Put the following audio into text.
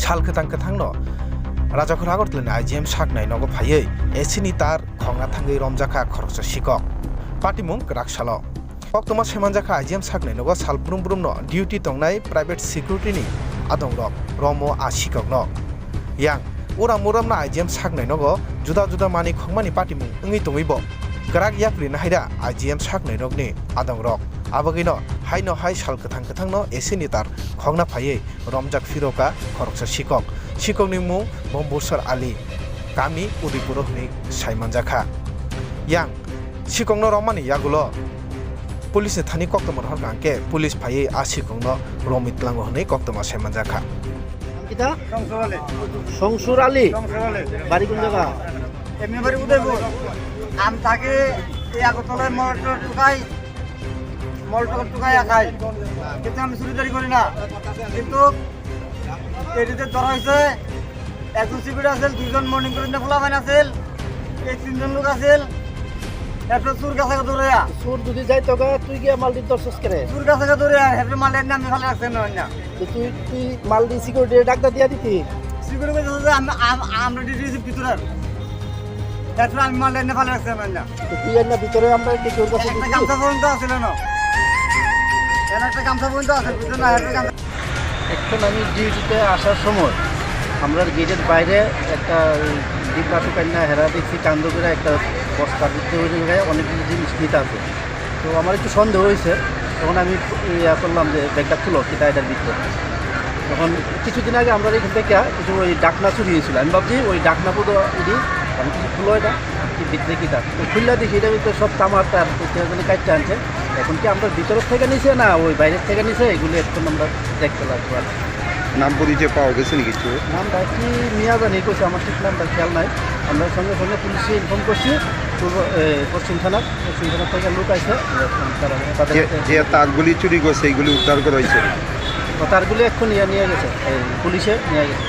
साल खोथां खोथांनो राजाखौ आगरतलानि आइजिएम सागनाय नगो फायै एसिनि तार खंना थांगै रमजाखा खरकसा सिकक पाटिमुं रागसालो पक्तमा सेमानजाखा आइजिएम सागनाय नगो सालब्रुम ब्रुमनो डिउटी तंनाय प्राइवेट सिकिउरिटीनि आदं रक रमो आ सिककनो yang ura muramna IGM saknai nogo juda juda mani khongmani patimung ngi tungibo grak yapri na haida IGM saknai rokni adang rok abagino haino hai sal kathang kathangno esini tar khongna phaiye romjak firoka khoroksa sikok ni mung Bombusar Ali kami Udipuro hni saimanjakha yang sikokno romani yagulo police thani koktomor horkangke police phaiye a sikokno romitlango hni koktoma saimanjakha kita Songsur Ali বাড়ি কোন জায়গা এমনি বাড়ি উদয়পুর আম থাকে এই আগরতলায় মলটুকাই খাই কিন্তু আমি চুরিদারি করি না কিন্তু এটিতে ধরা হয়েছে একজন সিকিউরিটি আছে দুজন মর্নিং করে খোলা বাইন আছে এই তিনজন লোক আছে এরপর চুর কাছে ধরে সুর যদি যাই তোকে তুই গিয়ে মাল দিতে দর্শস করে চুর কাছে ধরে হেরপর মাল এনে আমি খালি রাখছেন না তুই মাল দি সিকিউরিটি ডাক্তার দিয়া দিতি সিকিউরিটি বলছে আমরা ডিউটি ভিতরে এরপর আমি মাল এনে খালি রাখছেন না তুই এনে ভিতরে আমরা কি তোর কাছে একটা গামছা পর্যন্ত আছিল না একটা গামছা পর্যন্ত আছে ভিতরে না এখন আমি ডিউটিতে আসার সময় আমরা গেটের বাইরে একটা ডিব্বা টুকান্না হেরা দেখছি কান্দ করে একটা বস্তার ভিতরে ওই জায়গায় অনেকগুলো জিনিস নিতে আছে তো আমার একটু সন্দেহ হয়েছে তখন আমি ইয়া করলাম যে ব্যাগটা খুলো কিতা এটার ভিতরে তখন কিছুদিন আগে আমরা এখান থেকে কিছু ওই ডাকনা চুরি হয়েছিল আমি ভাবছি ওই ডাকনা পুরো ইডি আমি কিছু খুলো এটা কি ভিতরে কিতা তো খুললা দেখি এটার ভিতরে সব তামার তার কাটতে আনছে এখন কি আমরা ভিতরের থেকে নিছে না ওই বাইরের থেকে নিছে এগুলো একটু আমরা দেখতে লাগবো আর নাম পরিচয় পাওয়া গেছে নাকি কিছু নামটা কি মিয়া জানি কইছে আমার ঠিক নামটা খেয়াল নাই আমরা সঙ্গে সঙ্গে পুলিশে ইনফর্ম করছি পশ্চিম থানা থেকে লোক আছে যে তারগুলি চুরি করছে এইগুলি উদ্ধার করা হয়েছে তারগুলি এক্ষুনি নিয়ে গেছে পুলিশে নিয়ে গেছে